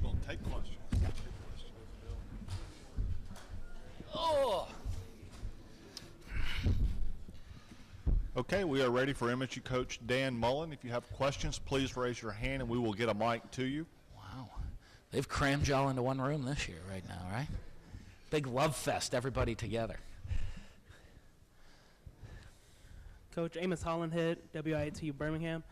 We'll take questions. Oh. Okay, we are ready for MSU coach Dan Mullen. If you have questions, please raise your hand and we will get a mic to you. Wow. They've crammed y'all into one room this year right now, right? Big love fest, everybody together. Coach Amos Hollandhead, WIAT Birmingham.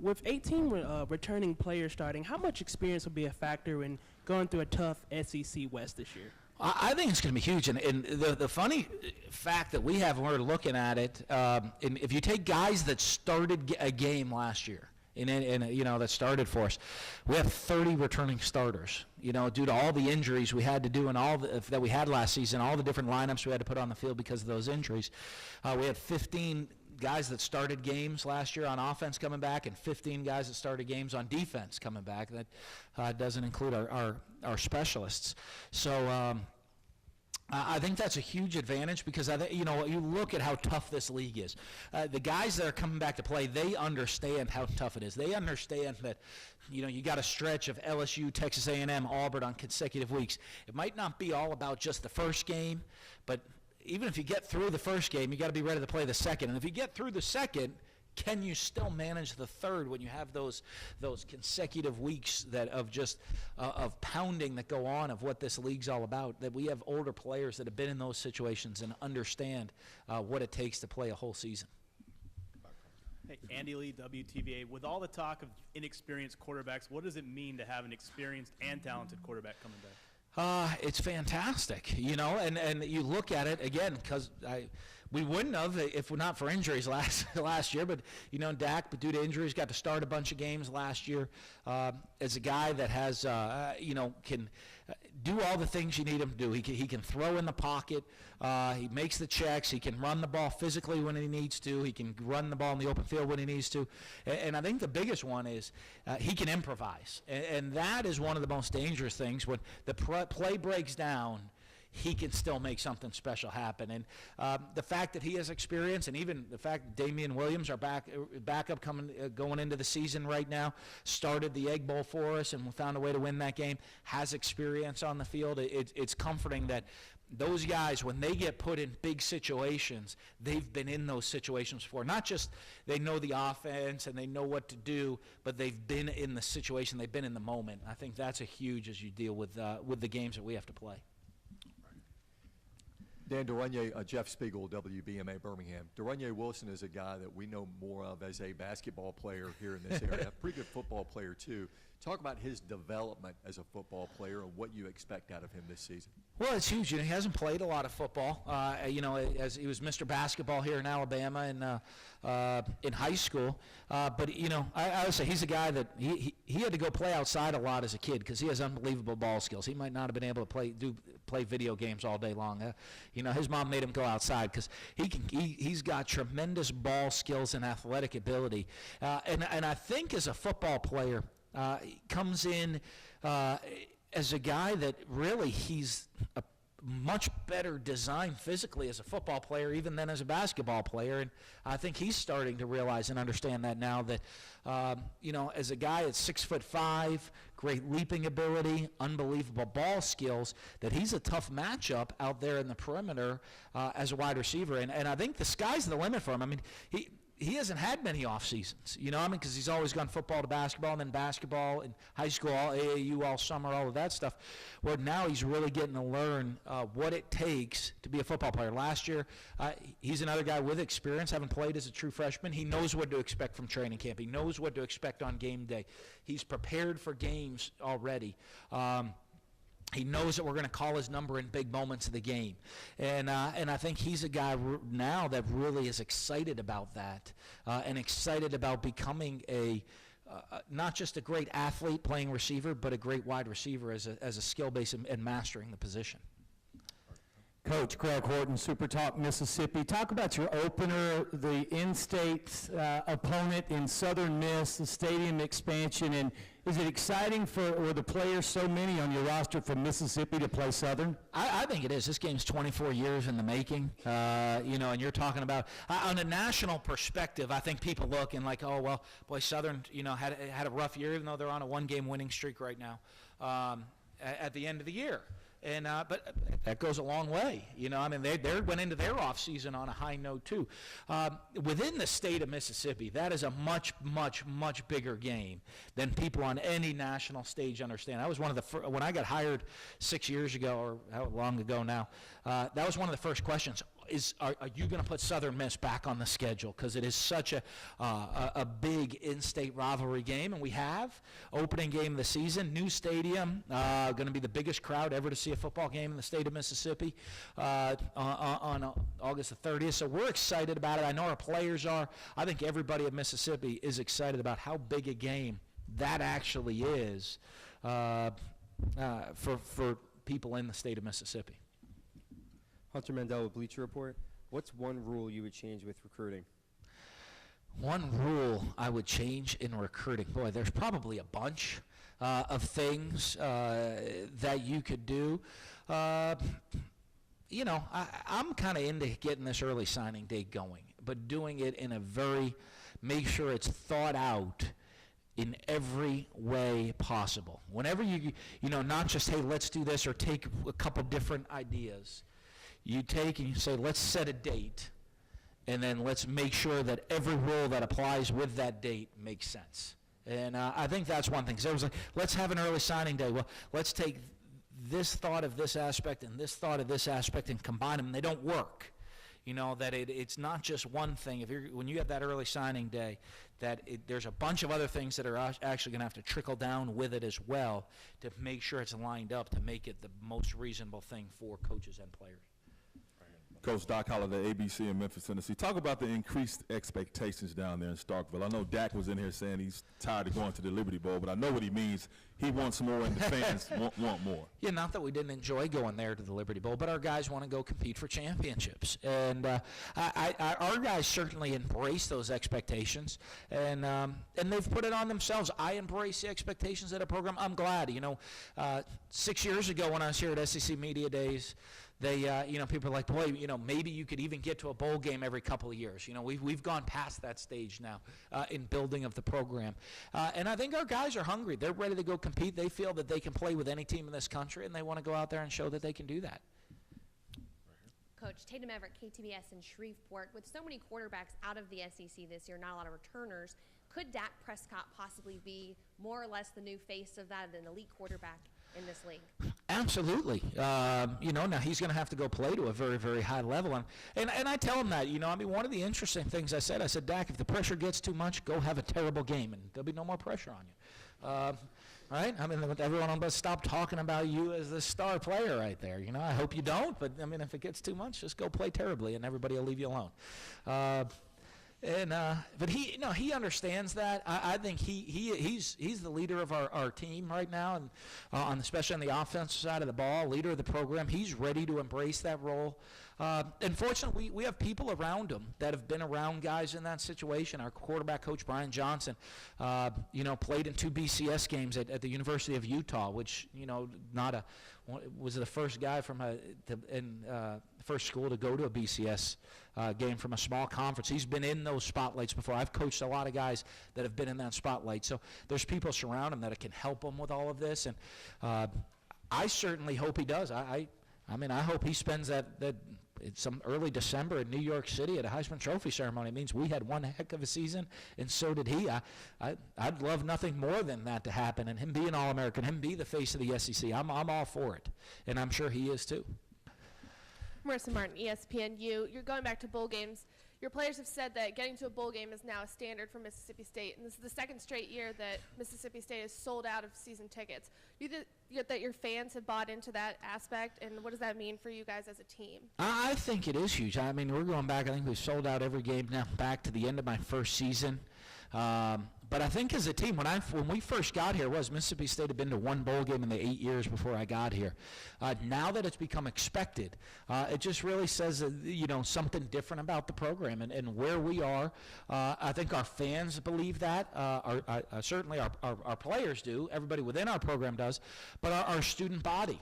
With 18 returning players starting, how much experience will be a factor in going through a tough SEC West this year? I think it's going to be huge. And the funny fact that we have when we're looking at it, and if you take guys that started a game last year, and you know, that started for us, we have 30 returning starters. You know, due to all the injuries we had to do and all that we had last season, all the different lineups we had to put on the field because of those injuries. We had 15 guys that started games last year on offense coming back, and 15 guys that started games on defense coming back. That doesn't include our specialists. So I think that's a huge advantage because you know, you look at how tough this league is. The guys that are coming back to play, they understand how tough it is. They understand that, you know, you got a stretch of LSU, Texas A&M, Auburn on consecutive weeks. It might not be all about just the first game, but even if you get through the first game, you got to be ready to play the second. And if you get through the second, can you still manage the third when you have those consecutive weeks of pounding that go on of what this league's all about? That we have older players that have been in those situations and understand what it takes to play a whole season. Hey, Andy Lee, WTVA. With all the talk of inexperienced quarterbacks, what does it mean to have an experienced and talented quarterback coming back? It's fantastic, you know, and you look at it again, because we wouldn't have if not for injuries last year, but you know, Dak, but due to injuries, got to start a bunch of games last year. As a guy that has, you know, can do all the things you need him to do. He can throw in the pocket. He makes the checks. He can run the ball physically when he needs to. He can run the ball in the open field when he needs to. And I think the biggest one is he can improvise, and that is one of the most dangerous things when the play breaks down. He can still make something special happen. And the fact that he has experience, and even the fact that Damian Williams, our backup going into the season right now, started the Egg Bowl for us and found a way to win that game, has experience on the field. It's comforting that those guys, when they get put in big situations, they've been in those situations before. Not just they know the offense and they know what to do, but they've been in the situation, they've been in the moment. I think that's a huge as you deal with the games that we have to play. Dan Duranye, Jeff Spiegel, WBMA Birmingham. Duranye Wilson is a guy that we know more of as a basketball player here in this area, a pretty good football player too. Talk about his development as a football player and what you expect out of him this season. Well, it's huge. You know, he hasn't played a lot of football. You know, as he was Mr. Basketball here in Alabama in high school. But you know, I would say he's a guy that he had to go play outside a lot as a kid because he has unbelievable ball skills. He might not have been able to play video games all day long. You know, his mom made him go outside because he's got tremendous ball skills and athletic ability. And I think as a football player, he comes in as a guy that really he's a much better designed physically as a football player even than as a basketball player, and I think he's starting to realize and understand that now that you know, as a guy at 6'5", great leaping ability, unbelievable ball skills, that he's a tough matchup out there in the perimeter as a wide receiver, and I think the sky's the limit for him. I mean, he hasn't had many off seasons, you know, I mean, because he's always gone football to basketball and then basketball in high school, all AAU, all summer, all of that stuff, where now he's really getting to learn what it takes to be a football player. Last year, he's another guy with experience, having played as a true freshman. He knows what to expect from training camp. He knows what to expect on game day. He's prepared for games already. He knows that we're going to call his number in big moments of the game. And I think he's a guy now that really is excited about that and excited about becoming not just a great athlete playing receiver, but a great wide receiver as a skill base and mastering the position. Coach Greg Horton, Super Talk Mississippi. Talk about your opener, the in-state opponent in Southern Miss, the stadium expansion, and is it exciting for the players, so many on your roster from Mississippi, to play Southern? I think it is. This game's 24 years in the making, and you're talking about, on a national perspective, I think people look and like, oh, well, boy, Southern, had a rough year, even though they're on a one-game winning streak right now at the end of the year. And but that goes a long way, they went into their off season on a high note too. Within the state of Mississippi, that is a much, much, much bigger game than people on any national stage understand. I was one of the when I got hired 6 years ago, or how long ago now, that was one of the first questions. Are you going to put Southern Miss back on the schedule? Because it is such a big in-state rivalry game, and we have opening game of the season, new stadium, going to be the biggest crowd ever to see a football game in the state of Mississippi on August the 30th. So we're excited about it. I know our players are. I think everybody at Mississippi is excited about how big a game that actually is for people in the state of Mississippi. Hunter Mandel with Bleacher Report. What's one rule you would change with recruiting? One rule I would change in recruiting. Boy, there's probably a bunch of things that you could do. I'm kind of into getting this early signing day going, but doing it in a make sure it's thought out in every way possible. Whenever not just, hey, let's do this, or take a couple different ideas. You take and you say, let's set a date, and then let's make sure that every rule that applies with that date makes sense. And I think that's one thing. Because it was like, let's have an early signing day. Well, let's take this thought of this aspect and this thought of this aspect and combine them. They don't work. That it's not just one thing. When you have that early signing day, there's a bunch of other things that are actually going to have to trickle down with it as well to make sure it's lined up to make it the most reasonable thing for coaches and players. Coach Doc Holliday, ABC in Memphis, Tennessee. Talk about the increased expectations down there in Starkville. I know Dak was in here saying he's tired of going to the Liberty Bowl, but I know what he means. He wants more, and the fans want more. Yeah, not that we didn't enjoy going there to the Liberty Bowl, but our guys want to go compete for championships. And our guys certainly embrace those expectations, and they've put it on themselves. I embrace the expectations of the program. I'm glad. 6 years ago when I was here at SEC Media Days, they, people are like, boy, maybe you could even get to a bowl game every couple of years. We've gone past that stage now in building of the program. And I think our guys are hungry. They're ready to go compete. They feel that they can play with any team in this country, and they want to go out there and show that they can do that. Coach Tatum Everett, KTBS in Shreveport. With so many quarterbacks out of the SEC this year, not a lot of returners, could Dak Prescott possibly be more or less the new face of that, an elite quarterback in this league? Absolutely. Now he's going to have to go play to a very, very high level. And I tell him that, one of the interesting things I said, Dak, if the pressure gets too much, go have a terrible game, and there'll be no more pressure on you. Right? Everyone will stop talking about you as the star player right there. I hope you don't, but, if it gets too much, just go play terribly, and everybody will leave you alone. But he understands that. I think he's the leader of our team right now, and especially on the offensive side of the ball, leader of the program. He's ready to embrace that role. Unfortunately, we have people around him that have been around guys in that situation. Our quarterback coach, Brian Johnson, played in 2 BCS games at the University of Utah, which, was the first guy from the first school to go to a BCS game from a small conference. He's been in those spotlights before. I've coached a lot of guys that have been in that spotlight. So there's people surrounding him that can help him with all of this. And I certainly hope he does. I hope he spends that some early December in New York City at a Heisman Trophy ceremony. It means we had one heck of a season, and so did he. I'd love nothing more than that to happen, and him be an All-American, him be the face of the SEC. I'm all for it, and I'm sure he is too. Marissa Martin, ESPNU. You're going back to bowl games. Your players have said that getting to a bowl game is now a standard for Mississippi State, and this is the second straight year that Mississippi State has sold out of season tickets. Do you think that your fans have bought into that aspect, and what does that mean for you guys as a team? I think it is huge. We're going back. I think we've sold out every game now back to the end of my first season. But I think as a team, when we first got here, Mississippi State had been to one bowl game in the 8 years before I got here. Now that it's become expected, it just really says something different about the program and where we are. I think our fans believe that. Certainly our players do. Everybody within our program does. But our student body,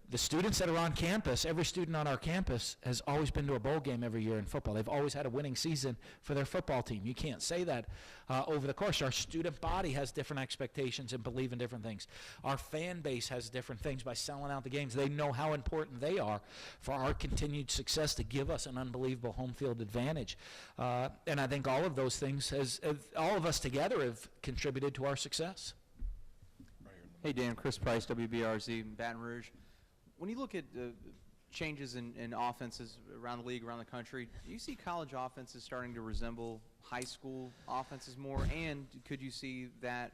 the students that are on campus, every student on our campus has always been to a bowl game every year in football. They've always had a winning season for their football team. You can't say that over the course. Our student body has different expectations and believe in different things. Our fan base has different things by selling out the games. They know how important they are for our continued success to give us an unbelievable home field advantage. And I think all of those things, all of us together, have contributed to our success. Hey, Dan. Chris Price, WBRZ, Baton Rouge. When you look at changes in offenses around the league, around the country, do you see college offenses starting to resemble high school offenses more? And could you see that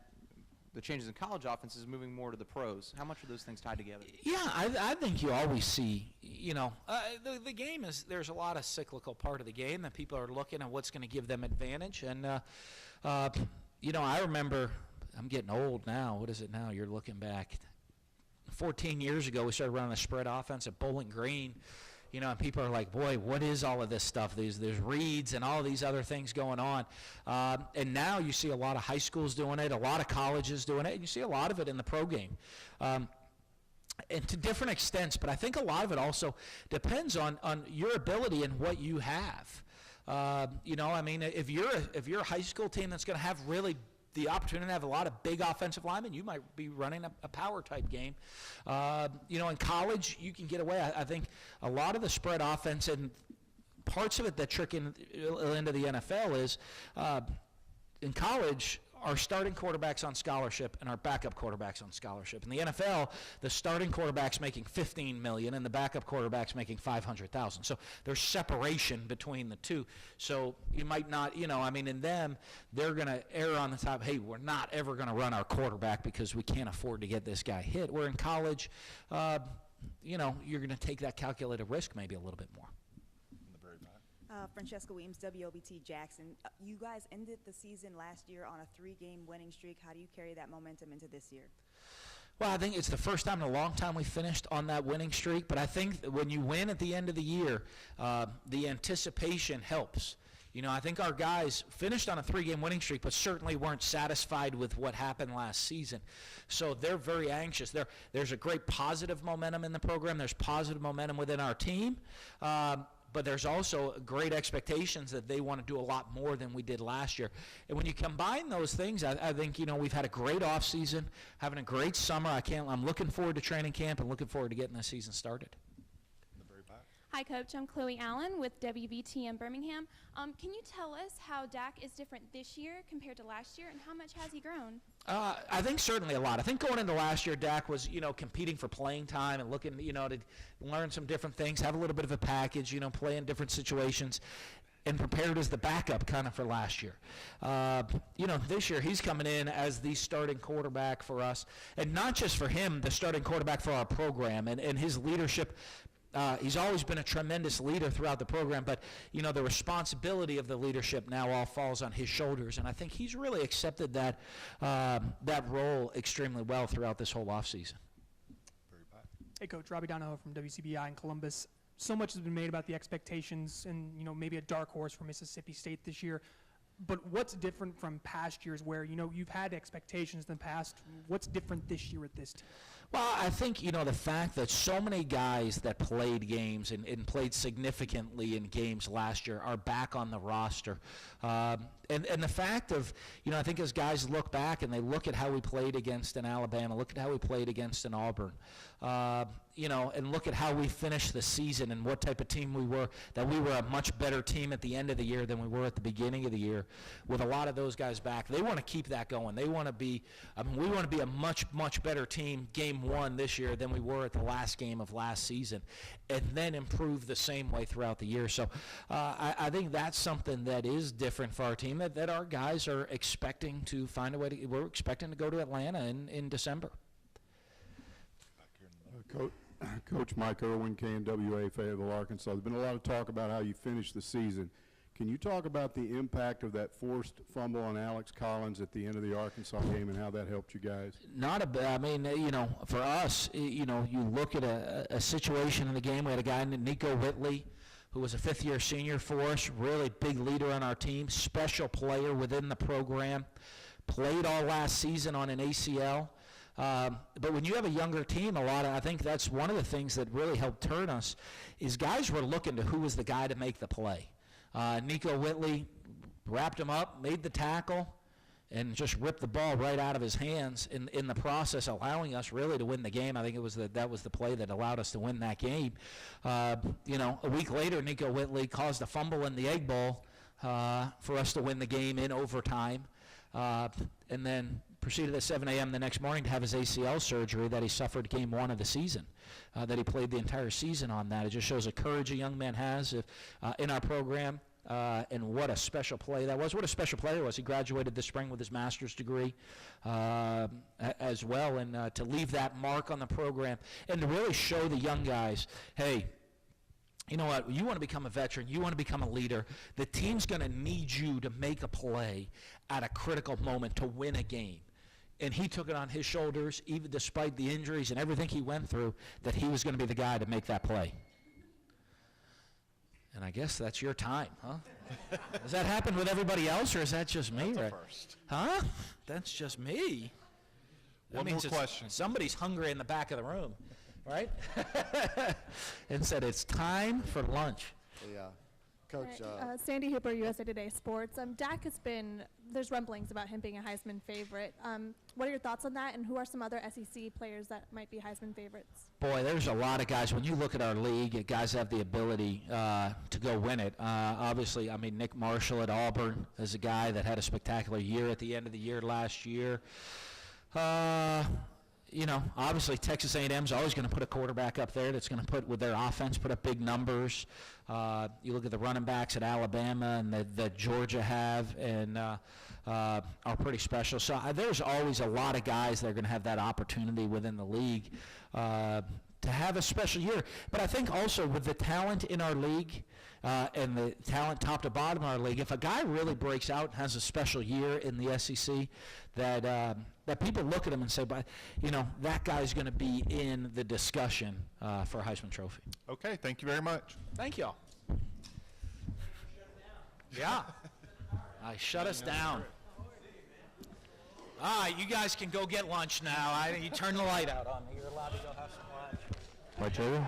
the changes in college offenses moving more to the pros? How much are those things tied together? Yeah, I think you always see, the game is, there's a lot of cyclical part of the game that people are looking at what's going to give them advantage. And, I remember, I'm getting old now. What is it now? You're looking back. 14 years ago, we started running a spread offense at Bowling Green, and people are like, boy, what is all of this stuff? There's reads and all these other things going on. And now you see a lot of high schools doing it, a lot of colleges doing it, and you see a lot of it in the pro game. And to different extents, but I think a lot of it also depends on your ability and what you have. If you're a high school team that's going to have really the opportunity to have a lot of big offensive linemen, you might be running a power type game. In college, you can get away. I think a lot of the spread offense and parts of it that trick into the NFL is in college, our starting quarterback's on scholarship and our backup quarterback's on scholarship. In the NFL, the starting quarterback's making $15 million and the backup quarterback's making $500,000. So there's separation between the two. So you might not, in them, they're going to err on the top, hey, we're not ever going to run our quarterback because we can't afford to get this guy hit. Where in college, you're going to take that calculated risk maybe a little bit more. Francesca Weems, WOBT Jackson. You guys ended the season last year on a 3-game winning streak. How do you carry that momentum into this year? Well, I think it's the first time in a long time we finished on that winning streak, but I think when you win at the end of the year, the anticipation helps. I think our guys finished on a 3-game winning streak, but certainly weren't satisfied with what happened last season. So they're very anxious. There's a great positive momentum in the program. There's positive momentum within our team. But there's also great expectations that they want to do a lot more than we did last year. And when you combine those things, I think, we've had a great offseason, having a great summer. I'm looking forward to training camp and looking forward to getting the season started. Hi, Coach. I'm Chloe Allen with WBT in Birmingham. Can you tell us how Dak is different this year compared to last year, and how much has he grown? I think certainly a lot. I think going into last year, Dak was, competing for playing time and looking, to learn some different things, have a little bit of a package, play in different situations, and prepared as the backup kind of for last year. This year he's coming in as the starting quarterback for us, and not just for him, the starting quarterback for our program, and his leadership. He's always been a tremendous leader throughout the program, but, the responsibility of the leadership now all falls on his shoulders, and I think he's really accepted that role extremely well throughout this whole offseason. Hey, Coach. Robbie Donahoe from WCBI in Columbus. So much has been made about the expectations and, maybe a dark horse for Mississippi State this year. But what's different from past years where, you've had expectations in the past? What's different this year with this team? Well, I think, the fact that so many guys that played games and played significantly in games last year are back on the roster. And the fact of, I think as guys look back and they look at how we played against an Alabama, look at how we played against an Auburn, and look at how we finished the season and what type of team we were, that we were a much better team at the end of the year than we were at the beginning of the year. With a lot of those guys back, they want to keep that going. They want to be, we want to be a much, much better team game one this year than we were at the last game of last season, and then improve the same way throughout the year. So I think that's something that is different for our team, that our guys are expecting to find a way to, we're expecting to go to Atlanta in December. Coach Mike Irwin, KNWA, Fayetteville, Arkansas. There's been a lot of talk about how you finished the season. Can you talk about the impact of that forced fumble on Alex Collins at the end of the Arkansas game and how that helped you guys? I mean, for us, you look at a situation in the game. We had a guy named Nico Whitley, who was a fifth-year senior for us, really big leader on our team, special player within the program, played all last season on an ACL. But when you have a younger team, I think that's one of the things that really helped turn us, is guys were looking to who was the guy to make the play. Nico Whitley wrapped him up, made the tackle, and just ripped the ball right out of his hands in the process, allowing us really to win the game. I think that was the play that allowed us to win that game. A week later, Nico Whitley caused a fumble in the Egg Bowl for us to win the game in overtime, and then proceeded at 7 a.m. the next morning to have his ACL surgery that he suffered game 1 of the season, that he played the entire season on that. It just shows the courage a young man has in our program, and what a special play that was. What a special player was. He graduated this spring with his master's degree as well, and to leave that mark on the program and to really show the young guys, hey, you know what, you want to become a veteran, you want to become a leader, the team's going to need you to make a play at a critical moment to win a game. And he took it on his shoulders, even despite the injuries and everything he went through, that he was going to be the guy to make that play. And I guess that's your time, huh? Does that happen with everybody else, or is that just me? That's a first. Huh? That's just me. One more question. Somebody's hungry in the back of the room, right? And said, it's time for lunch. Yeah. Coach. Sandy Hooper, USA Today Sports. Dak has been, there's rumblings about him being a Heisman favorite. What are your thoughts on that, and who are some other SEC players that might be Heisman favorites? Boy, there's a lot of guys. When you look at our league, guys have the ability to go win it. Obviously, I mean, Nick Marshall at Auburn is a guy that had a spectacular year at the end of the year last year. Obviously Texas A&M is always going to put a quarterback up there that's going to put, with their offense, put up big numbers. You look at the running backs at Alabama and that Georgia have and are pretty special. So there's always a lot of guys that are going to have that opportunity within the league to have a special year. But I think also with the talent in our league and the talent top to bottom in our league, if a guy really breaks out and has a special year in the SEC, that people look at him and say, but that guy's going to be in the discussion for a Heisman Trophy. Okay, thank you very much. Thank y'all. Yeah, I shut us down. All right, you guys can go get lunch now. You turn the light out on me. You're allowed to go have some lunch. Right, Jerry?